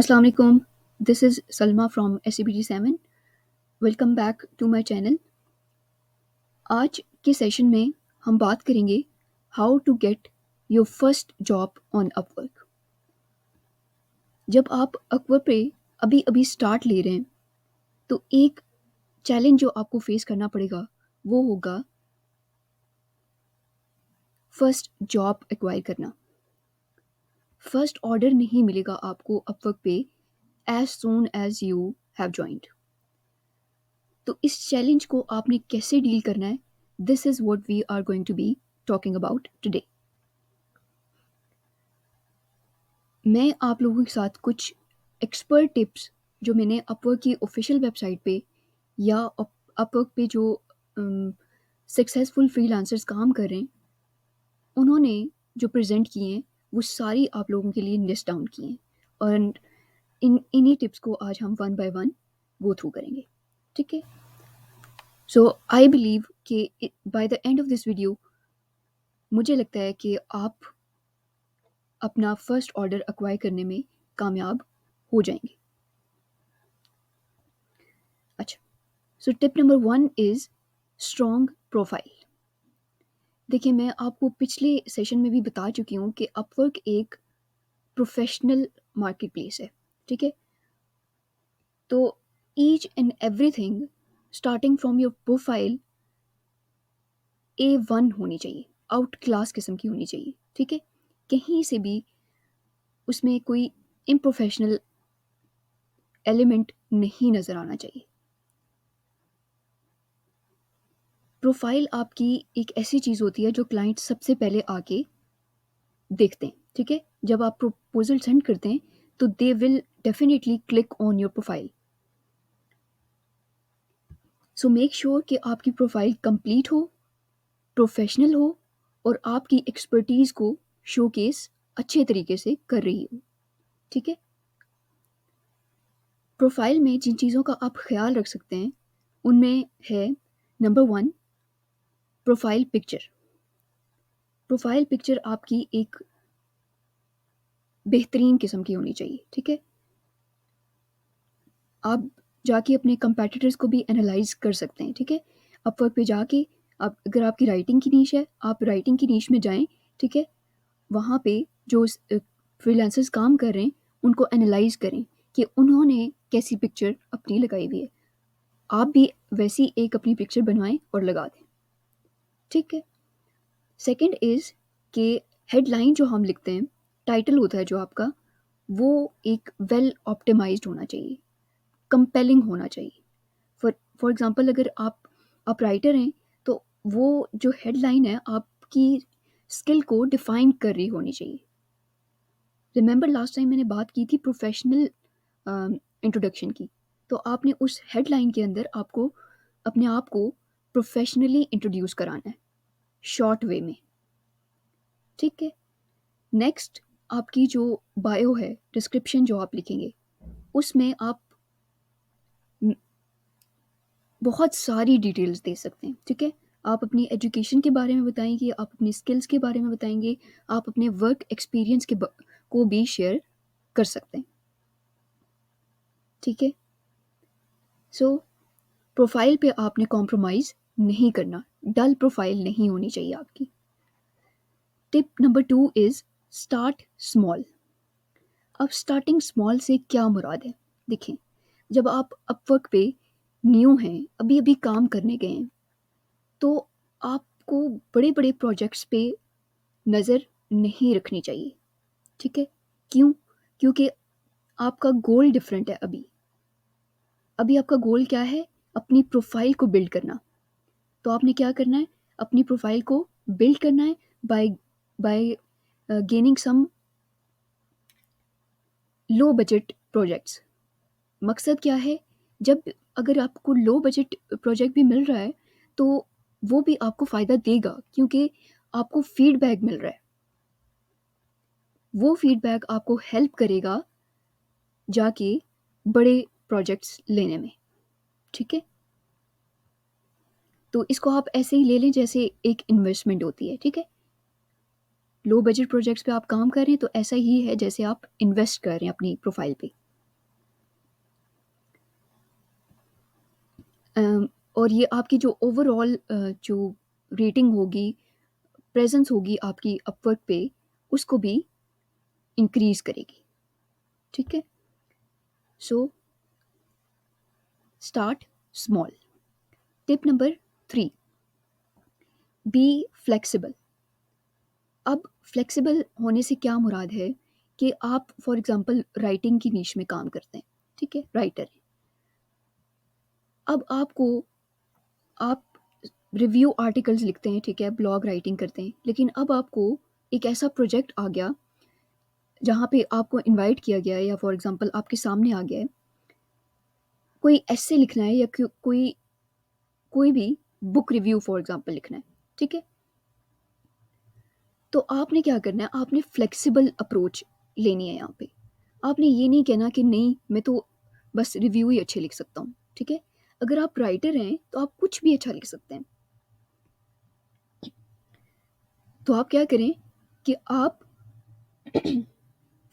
Assalamu alaikum. This is Salma from SCBT7. Welcome back to my channel. आज के session में हम बात करेंगे how to get your first job on Upwork. जब आप अपवर्क पे अभी अभी स्टार्ट ले रहे हैं तो एक चैलेंज जो आपको फेस करना पड़ेगा वो होगा फर्स्ट जॉब एक्वायर करना। फर्स्ट ऑर्डर नहीं मिलेगा आपको अपवर्क पे as soon as you have joined. तो इस चैलेंज को आपने कैसे डील करना है, this is what we are going to be talking about today. मैं आप लोगों के साथ कुछ एक्सपर्ट टिप्स जो मैंने अपवर्क की ऑफिशियल वेबसाइट पे या अपवर्क पे जो सक्सेसफुल फ्रीलांसर्स काम कर रहे हैं उन्होंने जो प्रेजेंट किए हैं वो सारी आप लोगों के लिए लिस्ट डाउन किए हैं और इन्हीं टिप्स को आज हम one by one go through करेंगे। ठीक है, सो आई बिलीव कि by the end of this video मुझे लगता है कि आप अपना फर्स्ट ऑर्डर एक्वायर करने में कामयाब हो जाएंगे। अच्छा, so tip number 1 is strong profile. देखिए, मैं आपको पिछले सेशन में भी बता चुकी हूँ कि अपवर्क एक प्रोफेशनल मार्केट प्लेस है। ठीक है, तो each and everything starting from your profile A1 होनी चाहिए, आउट क्लास किस्म की होनी चाहिए। ठीक है, कहीं से भी उसमें कोई इम्प्रोफेशनल एलिमेंट नहीं नज़र आना चाहिए। प्रोफाइल आपकी एक ऐसी चीज़ होती है जो क्लाइंट सबसे पहले आके देखते हैं। ठीक है, जब आप प्रपोजल सेंड करते हैं तो they will definitely click on your profile. So make sure कि आपकी प्रोफाइल कंप्लीट हो, प्रोफेशनल हो और आपकी एक्सपर्टीज़ को शोकेस अच्छे तरीके से कर रही हो। ठीक है, प्रोफाइल में जिन चीज़ों का आप ख्याल रख सकते हैं उनमें है number 1 profile picture. Profile picture आपकी एक बेहतरीन किस्म की होनी चाहिए। ठीक है, आप जाके अपने कंपेटिटर्स को भी एनालाइज कर सकते हैं। ठीक है, अपवर्क पे जाके आप अगर आपकी राइटिंग की नीश है आप राइटिंग की नीश में जाएं। ठीक है, वहाँ पे जो फ्रीलांसर्स काम कर रहे हैं उनको एनालाइज करें कि उन्होंने कैसी पिक्चर अपनी लगाई हुई है, आप भी वैसी एक अपनी पिक्चर बनवाएं और लगा दें। ठीक है, सेकंड इज़ कि हेडलाइन जो हम लिखते हैं, टाइटल होता है जो आपका, वो एक वेल ऑप्टिमाइज्ड होना चाहिए, कंपेलिंग होना चाहिए। फॉर एग्जांपल अगर आप राइटर हैं तो वो जो हेडलाइन है आपकी स्किल को डिफाइन कर रही होनी चाहिए। रिमेंबर लास्ट टाइम मैंने बात की थी प्रोफेशनल इंट्रोडक्शन की, तो आपने उस हेडलाइन के अंदर आपको अपने आप को प्रोफेशनली इंट्रोड्यूस कराना है शॉर्ट वे में। ठीक है, नेक्स्ट आपकी जो बायो है, डिस्क्रिप्शन जो आप लिखेंगे उसमें आप बहुत सारी डिटेल्स दे सकते हैं। ठीक है, आप अपनी एजुकेशन के बारे में बताएंगे, आप अपनी स्किल्स के बारे में बताएंगे, आप अपने वर्क एक्सपीरियंस को भी शेयर कर सकते हैं। ठीक है, सो प्रोफाइल पे आपने कॉम्प्रोमाइज़ नहीं करना, डल प्रोफाइल नहीं होनी चाहिए आपकी। Tip number 2 is start small. अब स्टार्टिंग स्मॉल से क्या मुराद है? देखें, जब आप अपवर्क पे न्यू हैं, अभी अभी काम करने गए हैं, तो आपको बड़े बड़े प्रोजेक्ट्स पे नज़र नहीं रखनी चाहिए। ठीक है, क्यों? क्योंकि आपका गोल डिफरेंट है। अभी अभी आपका गोल क्या है? अपनी प्रोफाइल को बिल्ड करना। तो आपने क्या करना है? अपनी प्रोफाइल को बिल्ड करना है by by gaining some low budget projects. मकसद क्या है? जब अगर आपको लो बजट प्रोजेक्ट भी मिल रहा है तो वो भी आपको फ़ायदा देगा, क्योंकि आपको फीडबैक मिल रहा है। वो फीडबैक आपको हेल्प करेगा जाके बड़े प्रोजेक्ट्स लेने में। ठीक है, तो इसको आप ऐसे ही ले लें जैसे एक इन्वेस्टमेंट होती है। ठीक है, लो बजट प्रोजेक्ट्स पे आप काम कर रहे हैं तो ऐसा ही है जैसे आप इन्वेस्ट कर रहे हैं अपनी प्रोफाइल पे। और ये आपकी जो ओवरऑल जो रेटिंग होगी, प्रेजेंस होगी आपकी अपवर्क पे, उसको भी इंक्रीज करेगी। ठीक है, so start small. Tip number 3, be flexible. अब फ्लेक्सिबल होने से क्या मुराद है कि आप फॉर एग्जांपल राइटिंग की नीश में काम करते हैं, ठीक है, राइटर हैं। अब आप रिव्यू आर्टिकल्स लिखते हैं, ठीक है, ब्लॉग राइटिंग करते हैं, लेकिन अब आपको एक ऐसा प्रोजेक्ट आ गया जहाँ पे आपको इनवाइट किया गया है, या फॉर एग्जांपल आपके सामने आ गया है कोई ऐसे लिखना है, या कोई कोई भी बुक रिव्यू फॉर एग्जांपल लिखना है, ठीक है। तो आपने क्या करना है, आपने फ्लेक्सिबल अप्रोच लेनी है यहाँ पे। आपने ये नहीं कहना कि नहीं मैं तो बस रिव्यू ही अच्छे लिख सकता हूँ, ठीक है। अगर आप राइटर हैं तो आप कुछ भी अच्छा लिख सकते हैं। तो आप क्या करें कि आप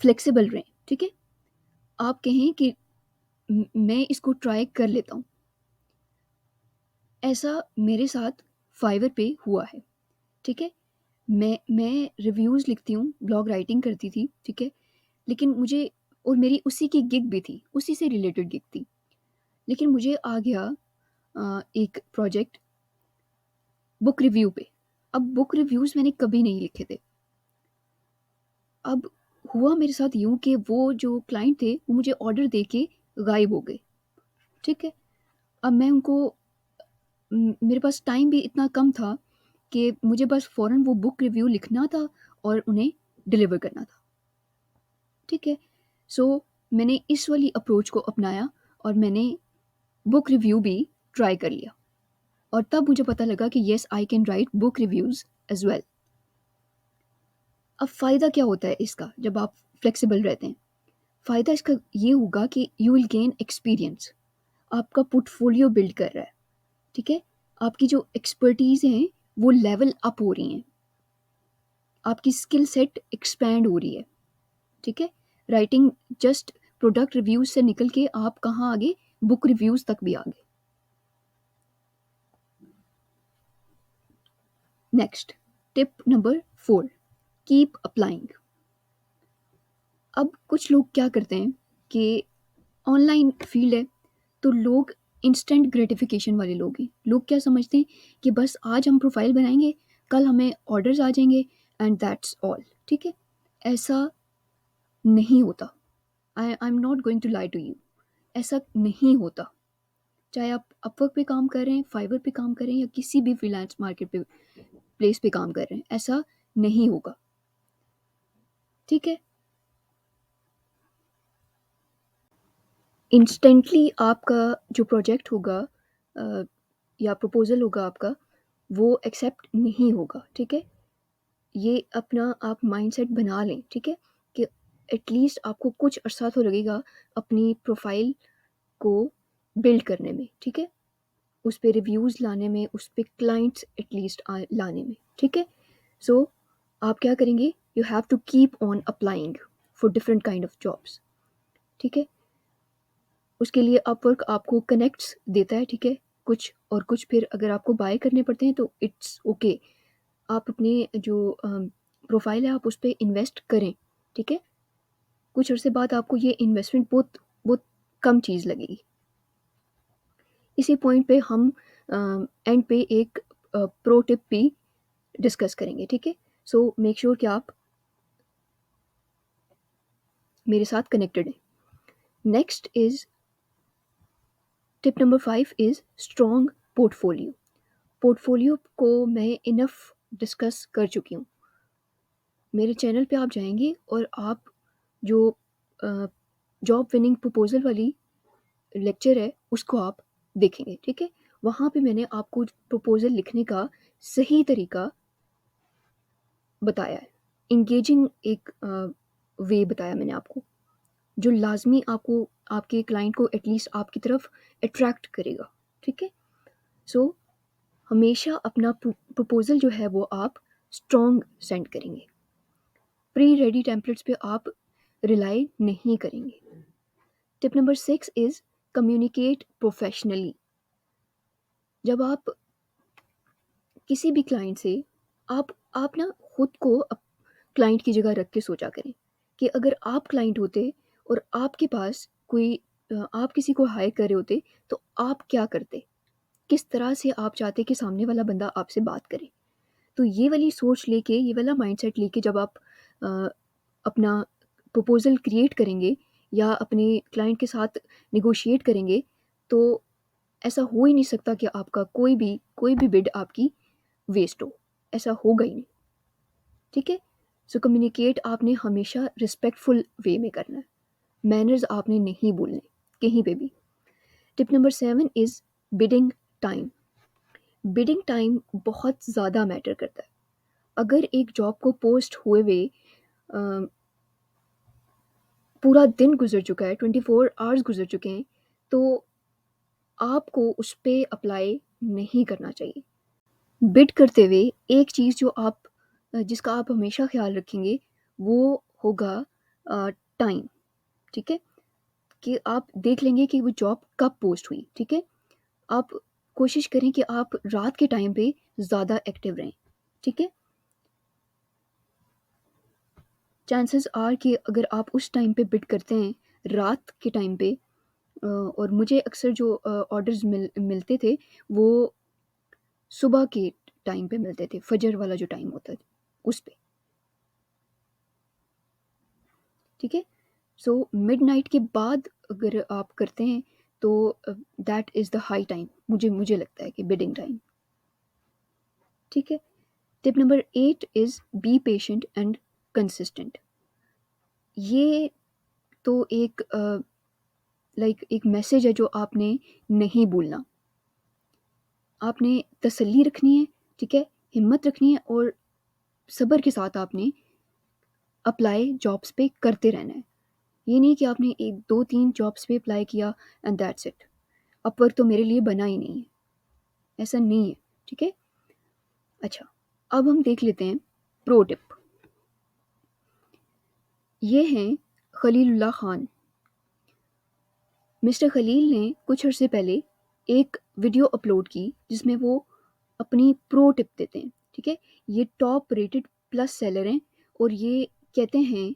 फ्लेक्सिबल रहें, ठीक है। आप कहें कि मैं इसको ट्राई कर लेता हूँ। ऐसा मेरे साथ फाइवर पे हुआ है, ठीक है। मैं रिव्यूज़ लिखती हूँ, ब्लॉग राइटिंग करती थी, ठीक है। लेकिन मुझे, और मेरी उसी की गिग भी थी, उसी से रिलेटेड गिग थी, लेकिन मुझे आ गया एक प्रोजेक्ट बुक रिव्यू पे। अब बुक रिव्यूज़ मैंने कभी नहीं लिखे थे। अब हुआ मेरे साथ यूँ कि वो जो क्लाइंट थे वो मुझे ऑर्डर दे के गायब हो गए, ठीक है। अब मैं उनको, मेरे पास टाइम भी इतना कम था कि मुझे बस फ़ौरन वो बुक रिव्यू लिखना था और उन्हें डिलीवर करना था, ठीक है। सो मैंने इस वाली अप्रोच को अपनाया और मैंने बुक रिव्यू भी ट्राई कर लिया, और तब मुझे पता लगा कि yes I can write book reviews as well. अब फ़ायदा क्या होता है इसका जब आप फ्लेक्सिबल रहते हैं? फ़ायदा इसका ये होगा कि यू विल गेन एक्सपीरियंस। आपका पोर्टफोलियो बिल्ड कर रहा है, ठीक है। आपकी जो एक्सपर्टीज़ हैं वो लेवल अप हो रही हैं, आपकी स्किल सेट एक्सपैंड हो रही है, ठीक है। राइटिंग जस्ट प्रोडक्ट रिव्यूज़ से निकल के आप कहाँ आगे, बुक रिव्यूज़ तक भी आगे। Next, tip number 4, keep applying. अब कुछ लोग क्या करते हैं कि ऑनलाइन फील्ड है तो लोग इंस्टेंट ग्रेटिफिकेशन वाले लोग हैं। लोग क्या समझते हैं कि बस आज हम प्रोफाइल बनाएंगे, कल हमें ऑर्डर्स आ जाएंगे एंड दैट्स ऑल, ठीक है। ऐसा नहीं होता। I am not going to lie to you, ऐसा नहीं होता। चाहे आप अपवर्क पे काम कर रहे हैं, फाइवर पे काम कर रहे हैं, या किसी भी फ्रीलांस मार्केट पे प्लेस पे काम कर रहे हैं, ऐसा नहीं होगा, ठीक है। इंस्टेंटली आपका जो प्रोजेक्ट होगा या प्रपोजल होगा आपका, वो एक्सेप्ट नहीं होगा, ठीक है। ये अपना आप माइंडसेट बना लें, ठीक है, कि एटलीस्ट आपको कुछ अरसा तो लगेगा अपनी प्रोफाइल को बिल्ड करने में, ठीक है, उस पे रिव्यूज़ लाने में, उस पे क्लाइंट्स एटलीस्ट लाने में, ठीक है। सो आप क्या करेंगे, you have to keep on applying for different kind of jobs, ठीक है। उसके लिए अपवर्क आपको कनेक्ट्स देता है, ठीक है, कुछ, और कुछ फिर अगर आपको बाय करने पड़ते हैं तो इट्स ओके। आप अपने जो प्रोफाइल है आप उस पे इन्वेस्ट करें, ठीक है। कुछ अरसे बाद आपको ये इन्वेस्टमेंट बहुत बहुत कम चीज़ लगेगी। इसी पॉइंट पे हम एंड पे एक प्रो टिप भी डिस्कस करेंगे, ठीक है। सो मेक श्योर कि आप मेरे साथ कनेक्टेड हैं। Next is tip number 5 is strong portfolio. Portfolio को मैं इनफ डिस्कस कर चुकी हूँ। मेरे चैनल पे आप जाएंगे और आप जो जॉब विनिंग प्रपोजल वाली लेक्चर है उसको आप देखेंगे, ठीक है। वहाँ पे मैंने आपको प्रपोजल लिखने का सही तरीका बताया है। इंगेजिंग एक वे बताया मैंने आपको, जो लाजमी आपको आपके क्लाइंट को एटलीस्ट आपकी तरफ अट्रैक्ट करेगा, ठीक है। सो हमेशा अपना प्रपोजल जो है वो आप स्ट्रॉन्ग सेंड करेंगे। प्री रेडी टेम्पलेट्स पे आप रिलाई नहीं करेंगे। Tip number 6 is communicate professionally. जब आप किसी भी क्लाइंट से आप ना खुद को क्लाइंट की जगह रख के सोचा करें कि अगर आप क्लाइंट होते और आपके पास कोई आप किसी को हायर कर रहे होते तो आप क्या करते? किस तरह से आप चाहते कि सामने वाला बंदा आपसे बात करे? तो ये वाली सोच लेके, ये वाला माइंडसेट लेके जब आप अ, अपना प्रपोज़ल क्रिएट करेंगे या अपने क्लाइंट के साथ नेगोशिएट करेंगे, तो ऐसा हो ही नहीं सकता कि आपका कोई भी बिड आपकी वेस्ट हो, ऐसा होगा ही नहीं, ठीक है? सो कम्युनिकेट आपने हमेशा रिस्पेक्टफुल वे में करना है, मैनर्स आपने नहीं भूलने, कहीं पे भी। Tip number 7 is bidding time. Bidding time बहुत ज़्यादा मैटर करता है। अगर एक जॉब को पोस्ट हुए हुए अ, पूरा दिन गुज़र चुका है, 24 आवर्स गुज़र चुके हैं, तो आपको उस पे अप्लाई नहीं करना चाहिए। बिड करते हुए एक चीज़ जो जिसका आप हमेशा ख़्याल रखेंगे, वो होगा टाइम, ठीक है? कि आप देख लेंगे कि वो जॉब कब पोस्ट हुई, ठीक है? आप कोशिश करें कि आप रात के टाइम पे ज़्यादा एक्टिव रहें, ठीक है? चांसेस आर कि अगर आप उस टाइम पे बिड करते हैं, रात के टाइम पे और मुझे अक्सर जो ऑर्डर्स मिलते थे, वो सुबह के टाइम पे मिलते थे, फजर वाला जो टाइम होता है, उस पे, ठीक है? सो मिडनाइट के बाद अगर आप करते हैं, तो that is the high time, मुझे लगता है कि बिडिंग टाइम, ठीक है? Tip number 8 is be patient and consistent. ये तो एक मैसेज है जो आपने नहीं भूलना। आपने तसल्ली रखनी है, ठीक है? हिम्मत रखनी है और सब्र के साथ आपने अप्लाई जॉब्स पे करते रहना है। ये नहीं कि आपने 1, 2, 3 जॉब्स पे अप्लाई किया एंड दैट्स इट। अपवर्क तो मेरे लिए बना ही नहीं है, ऐसा नहीं है, ठीक है? अच्छा, अब हम देख लेते हैं प्रो टिप। ये हैं खलीलुल्लाह खान। मिस्टर खलील ने कुछ अर्से पहले एक वीडियो अपलोड की जिसमें वो अपनी प्रो टिप देते हैं, ठीक है? ये टॉप रेटेड प्लस सेलर हैं और ये कहते हैं,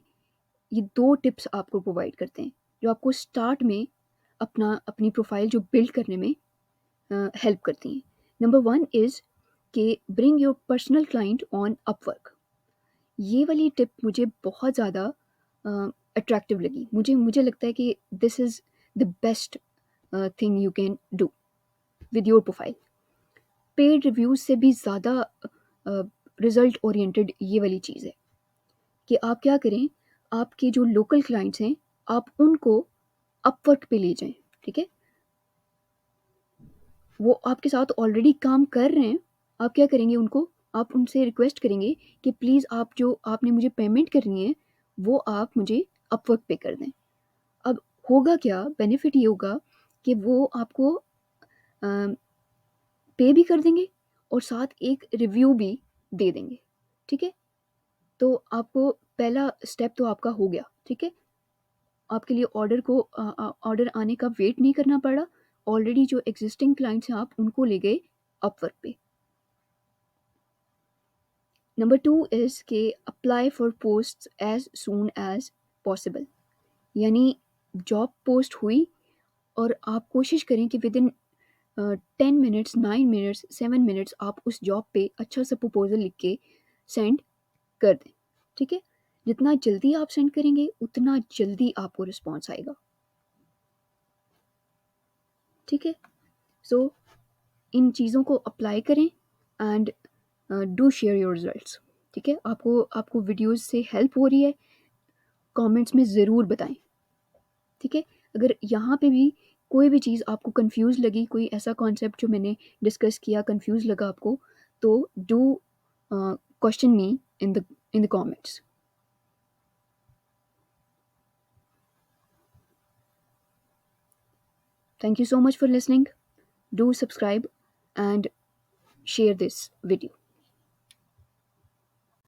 ये 2 टिप्स आपको प्रोवाइड करते हैं जो आपको स्टार्ट में अपनी प्रोफाइल जो बिल्ड करने में हेल्प करती हैं। नंबर 1 इज़ कि bring your personal client on Upwork. ये वाली टिप मुझे बहुत ज़्यादा अट्रैक्टिव लगी। मुझे लगता है कि this is the best thing you can do with your profile. Paid reviews से भी ज़्यादा रिज़ल्ट ओरिएंटेड ये वाली चीज़ है कि आप क्या करें, आपके जो लोकल क्लाइंट्स हैं, आप उनको अपवर्क पे ले जाएँ, ठीक है? वो आपके साथ ऑलरेडी काम कर रहे हैं, आप क्या करेंगे आप उनसे रिक्वेस्ट करेंगे कि प्लीज़ आप जो आपने मुझे पेमेंट करनी है, वो आप मुझे अपवर्क पे कर दें। अब होगा क्या, बेनिफिट ये होगा कि वो आपको अ, पे भी कर देंगे और साथ एक रिव्यू भी दे देंगे, ठीक है? तो आपको पहला स्टेप तो आपका हो गया, ठीक है? आपके लिए ऑर्डर आने का वेट नहीं करना पड़ा, ऑलरेडी जो एक्जिस्टिंग क्लाइंट्स हैं आप उनको ले गए अपवर्क पे। नंबर 2 इज़ कि apply for posts as soon as possible. यानी जॉब पोस्ट हुई और आप कोशिश करें कि विदिन 10 मिनट्स, 9 मिनट्स, 7 मिनट्स आप उस जॉब पे अच्छा सा प्रपोज़ल लिख के सेंड कर दें, ठीक है? जितना जल्दी आप सेंड करेंगे, उतना जल्दी आपको रिस्पॉन्स आएगा, ठीक है? सो इन चीज़ों को अप्लाई करें and do share your results, ठीक है? आपको आपको वीडियोज़ से हेल्प हो रही है, कमेंट्स में ज़रूर बताएँ, ठीक है? अगर यहाँ पे भी कोई भी चीज़ आपको कन्फ्यूज़ लगी, कोई ऐसा कॉन्सेप्ट जो मैंने डिस्कस किया कन्फ्यूज़ लगा आपको, तो do question me in the comments. Thank you so much for listening. Do subscribe and share this video.